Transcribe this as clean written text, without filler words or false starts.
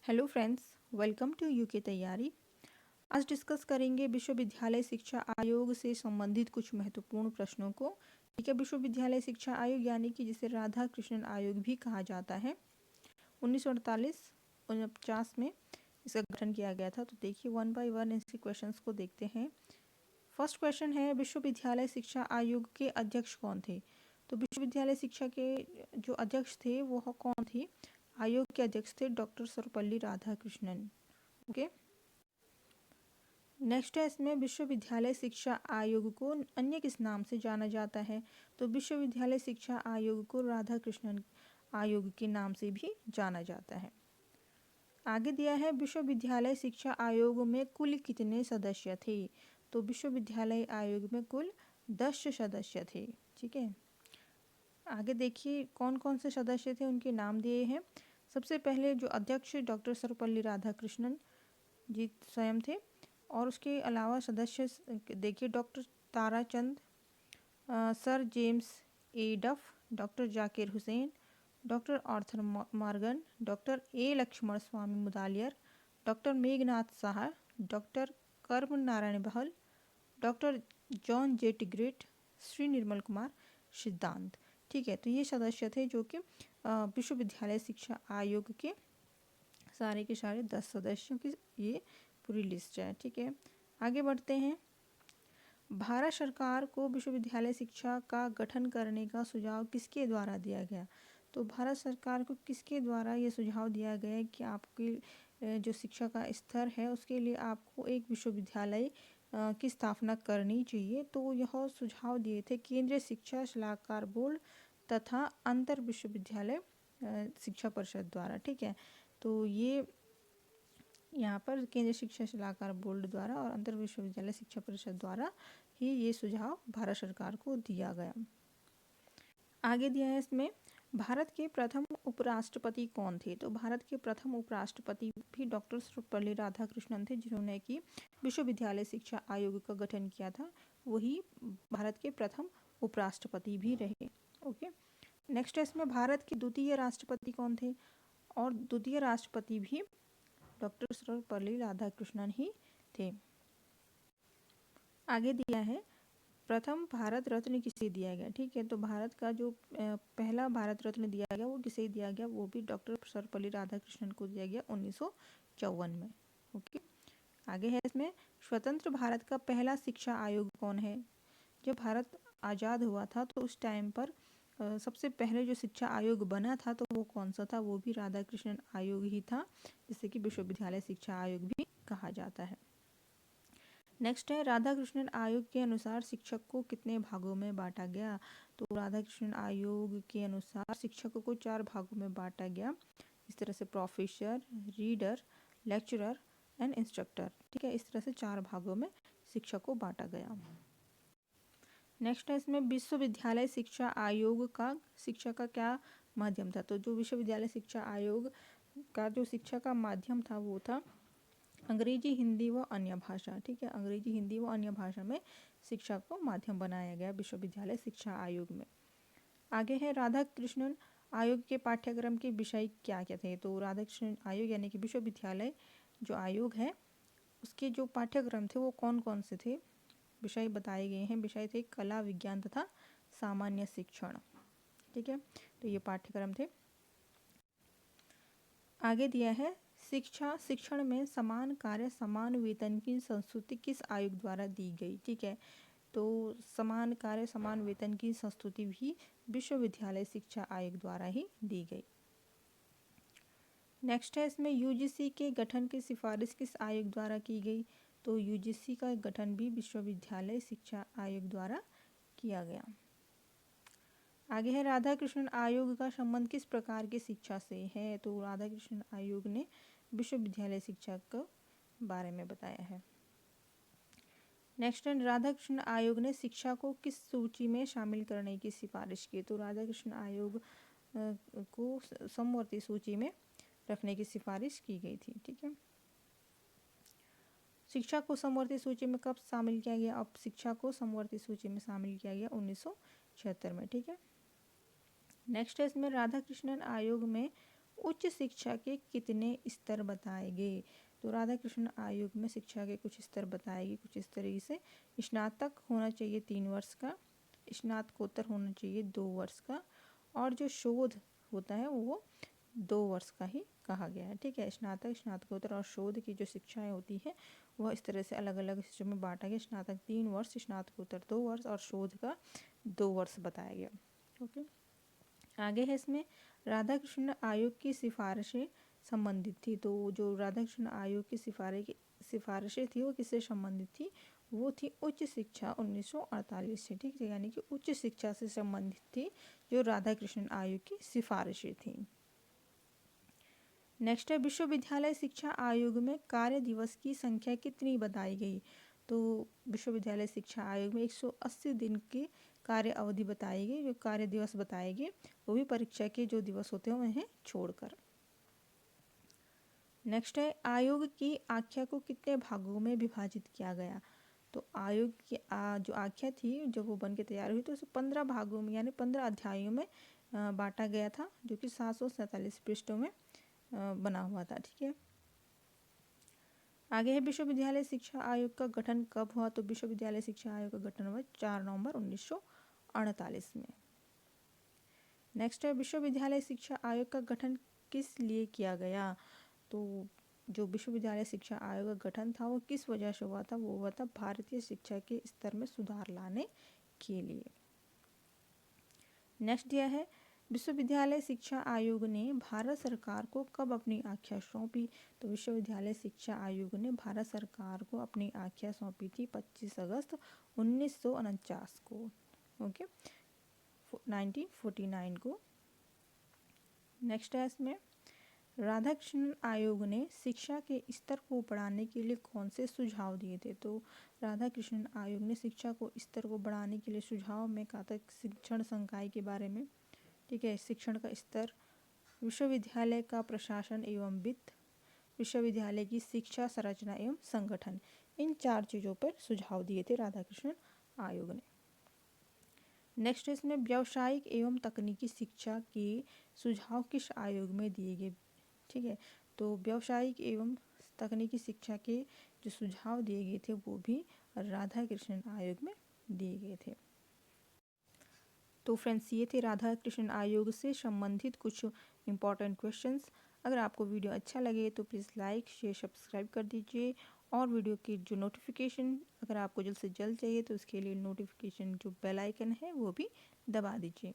Hello friends, welcome to UK तैयारी। आज discuss करेंगे विश्वविद्यालय शिक्षा आयोग से संबंधित कुछ महत्वपूर्ण प्रश्नों को। ठीक है, विश्वविद्यालय शिक्षा आयोग यानी कि जिसे राधा कृष्णन आयोग भी कहा जाता है, 1948-49 में इसका गठन किया गया था। तो देखिए वन बाय वन इसके क्वेश्चंस को देखते हैं। फर्स्ट क्वेश्चन है, विश्वविद्यालय शिक्षा आयोग के अध्यक्ष कौन थे? तो विश्वविद्यालय शिक्षा के जो अध्यक्ष थे वो कौन थे? आयोग के अध्यक्ष थे doctor Sarvepalli Radhakrishnan. Okay, next है इसमें विश्वविद्यालय शिक्षा आयोग को अन्य किस नाम से जाना जाता है? तो विश्वविद्यालय शिक्षा आयोग को राधाकृष्णन आयोग के नाम से भी जाना जाता है। आगे दिया है, विश्वविद्यालय शिक्षा आयोग में कुल कितने सदस्य थे? तो विश्वविद्यालय आयोग में कुल 10 सदस्य थे। ठीक है, आगे देखिए कौन कौन से सदस्य थे, उनके नाम दिए हैं। सबसे पहले जो अध्यक्ष डॉक्टर सर्वपल्ली राधाकृष्णन जी स्वयं थे, और उसके अलावा सदस्य देखिए doctor Tarachand, sir James A Duff, doctor Zakir Hussain, doctor Arthur Morgan, doctor A Lakshmana Swami Mudaliar, doctor Meghnad Saha, doctor Karm Narayan Bahl, doctor John J Tigert, Shri Nirmal Kumar Siddhanta. ठीक है, तो ये सदस्य थे जो कि विश्वविद्यालय शिक्षा आयोग के सारे के सारे 10 सदस्यों की ये पूरी लिस्ट है। ठीक है, आगे बढ़ते हैं। भारत सरकार को विश्वविद्यालय शिक्षा का गठन करने का सुझाव किसके द्वारा दिया गया? तो भारत सरकार को किसके द्वारा ये सुझाव दिया गया है कि आपकी जो शिक्षा का स्तर है उसके लिए आपको एक विश्वविद्यालय की स्थापना करनी चाहिए। तो यह सुझाव दिए थे केंद्रीय शिक्षा सलाहकार बोर्ड तथा अंतर विश्वविद्यालय शिक्षा परिषद द्वारा। ठीक है, तो ये यहाँ पर केंद्रीय शिक्षा सलाहकार बोर्ड द्वारा और अंतर विश्वविद्यालय शिक्षा परिषद द्वारा ही ये सुझाव भारत सरकार को दिया गया। आगे दिया है इसमें, भारत के प्रथम उपराष्ट्रपति कौन थे? तो भारत के प्रथम उपराष्ट्रपति भी डॉक्टर सर्वपल्ली राधाकृष्णन थे, जिन्होंने कि विश्वविद्यालय शिक्षा आयोग का गठन किया था। वही भारत के प्रथम उपराष्ट्रपति भी रहे। ओके, नेक्स्ट है इसमें, भारत के द्वितीय राष्ट्रपति कौन थे? और द्वितीय राष्ट्रपति भी डॉक्टर सर्वपल्ली राधाकृष्णन ही थे। आगे दिया है, प्रथम भारत रत्न किसे दिया गया? ठीक है, तो भारत का जो पहला भारत रत्न दिया गया वो किसे दिया गया? वो भी डॉक्टर सर्वपल्ली राधाकृष्णन को दिया गया 1954 में। ओके, आगे है इसमें, स्वतंत्र भारत का पहला शिक्षा आयोग कौन है? जब भारत आज़ाद हुआ था तो उस टाइम पर सबसे पहले जो शिक्षा आयोग बना था तो वो कौन सा था? वो भी राधाकृष्णन आयोग ही था, जिसे कि विश्वविद्यालय शिक्षा आयोग भी कहा जाता है। नेक्स्ट है, राधाकृष्णन आयोग के अनुसार शिक्षक को कितने भागों में बांटा गया? तो राधाकृष्णन आयोग के अनुसार शिक्षकों को 4 भागों में बांटा गया। इस तरह से professor, reader, lecturer and instructor. ठीक है, इस तरह से 4 भागों में शिक्षक को बांटा गया। नेक्स्ट है इसमें, विश्वविद्यालय शिक्षा आयोग का शिक्षा का क्या माध्यम था? तो जो विश्वविद्यालय शिक्षा आयोग का जो शिक्षा का माध्यम था वो था अंग्रेजी, हिंदी व अन्य भाषा। ठीक है, अंग्रेजी, हिंदी व अन्य भाषा में शिक्षा को माध्यम बनाया गया विश्वविद्यालय शिक्षा आयोग में। आगे है, राधाकृष्णन आयोग के पाठ्यक्रम के विषय क्या क्या थे? तो राधाकृष्णन आयोग यानी कि विश्वविद्यालय जो आयोग है उसके जो पाठ्यक्रम थे वो कौन कौन से थे? विषय बताए गए हैं। विषय थे कला, विज्ञान तथा सामान्य शिक्षण। ठीक है, तो ये पाठ्यक्रम थे। आगे दिया है, शिक्षण में समान कार्य समान वेतन की संस्तुति किस आयोग द्वारा दी गई? ठीक है, तो समान कार्य समान वेतन की संस्तुति भी विश्वविद्यालय शिक्षा आयोग द्वारा ही दी गई। नेक्स्ट है इसमें, यूजीसी के गठन की सिफारिश किस आयोग द्वारा की गई? तो यूजीसी का गठन भी विश्वविद्यालय शिक्षा आयोग द्वारा किया गया। आगे है, राधाकृष्णन आयोग का संबंध किस प्रकार की शिक्षा से है? तो राधाकृष्णन आयोग ने विश्वविद्यालय शिक्षा के बारे में बताया है। नेक्स्ट है, राधाकृष्णन आयोग ने शिक्षा को किस सूची में शामिल करने की सिफारिश की? तो राधाकृष्णन आयोग को समवर्ती सूची में रखने की सिफारिश की गई थी। ठीक है, शिक्षा को समवर्ती सूची में कब शामिल किया गया? अब शिक्षा को समवर्ती सूची में शामिल किया गया 1976 में। ठीक है, नेक्स्ट है इसमें, राधाकृष्णन आयोग में उच्च शिक्षा के कितने स्तर बताए गए। तो राधा कृष्ण आयोग में शिक्षा के कुछ स्तर बताए गए कुछ इस तरीके से। स्नातक होना चाहिए 3 वर्ष का, स्नातकोत्तर होना चाहिए 2 वर्ष का, और जो शोध होता है वो 2 वर्ष का ही कहा गया है। ठीक है, स्नातक, स्नातकोत्तर और शोध की जो शिक्षाएं होती है वह इस तरह से अलग अलग हिस्सों में बांटा गया। स्नातक 3 वर्ष, स्नातकोत्तर 2 वर्ष और शोध का 2 वर्ष बताया गया। ओके, आगे है इसमें राधा कृष्ण आयोग की सिफारिशें संबंधित थी। तो जो राधा कृष्ण आयोग की सिफारिशें थी वो किससे संबंधित थी, वो थी उच्च शिक्षा 1948 से। ठीक है, यानी कि उच्च शिक्षा से संबंधित थी जो राधा कृष्ण आयोग की सिफारिशें थी। नेक्स्ट है विश्वविद्यालय शिक्षा आयोग में कार्य दिवस की संख्या कितनी बताई गई। तो विश्वविद्यालय शिक्षा आयोग में 180 दिन की कार्य अवधि बताई गई, जो कार्य दिवस बताए गए वो भी परीक्षा के जो दिवस होते हैं उन्हें छोड़कर। नेक्स्ट है आयोग की आख्या को कितने भागों में विभाजित किया गया। तो आयोग की जो आख्या थी जब वो बन के तैयार हुई तो उसे 15 भागों में यानी 15 अध्यायों में बांटा गया था, जो कि 747 पृष्ठों में बना हुआ था। ठीक है, आगे है विश्वविद्यालय शिक्षा आयोग का गठन कब हुआ। तो विश्वविद्यालय शिक्षा आयोग का गठन हुआ 4 नवंबर 1948 में। नेक्स्ट है विश्वविद्यालय शिक्षा आयोग का गठन किस लिए किया गया। तो जो विश्वविद्यालय शिक्षा आयोग का गठन था वो किस वजह से हुआ था, वो हुआ था भारतीय शिक्षा के स्तर में सुधार लाने के लिए। नेक्स्ट दिया है विश्वविद्यालय शिक्षा आयोग ने भारत सरकार को कब अपनी आख्या सौंपी। तो विश्वविद्यालय शिक्षा आयोग ने भारत सरकार को अपनी आख्या सौंपी थी 25 अगस्त 1949 को। ओके, 1949 को। नेक्स्ट है इसमें राधा कृष्ण आयोग ने शिक्षा के स्तर को बढ़ाने के लिए कौन से सुझाव दिए थे। तो राधा कृष्ण आयोग ने शिक्षा को स्तर को बढ़ाने के लिए सुझाव में कहा था शिक्षण संकाय के बारे में। ठीक है, शिक्षण का स्तर, विश्वविद्यालय का प्रशासन एवं वित्त, विश्वविद्यालय की शिक्षा संरचना एवं संगठन, इन 4 चीज़ों पर सुझाव दिए थे राधा कृष्ण आयोग ने। नेक्स्ट इसमें व्यावसायिक एवं तकनीकी शिक्षा के सुझाव किस आयोग में दिए गए। ठीक है, तो व्यावसायिक एवं तकनीकी शिक्षा के जो सुझाव दिए गए थे वो भी राधा कृष्ण आयोग में दिए गए थे। तो फ्रेंड्स ये थे राधा कृष्ण आयोग से संबंधित कुछ इम्पॉर्टेंट क्वेश्चंस। अगर आपको वीडियो अच्छा लगे तो प्लीज़ लाइक शेयर सब्सक्राइब कर दीजिए, और वीडियो की जो नोटिफिकेशन अगर आपको जल्द से जल्द चाहिए तो उसके लिए नोटिफिकेशन जो बेल आइकन है वो भी दबा दीजिए।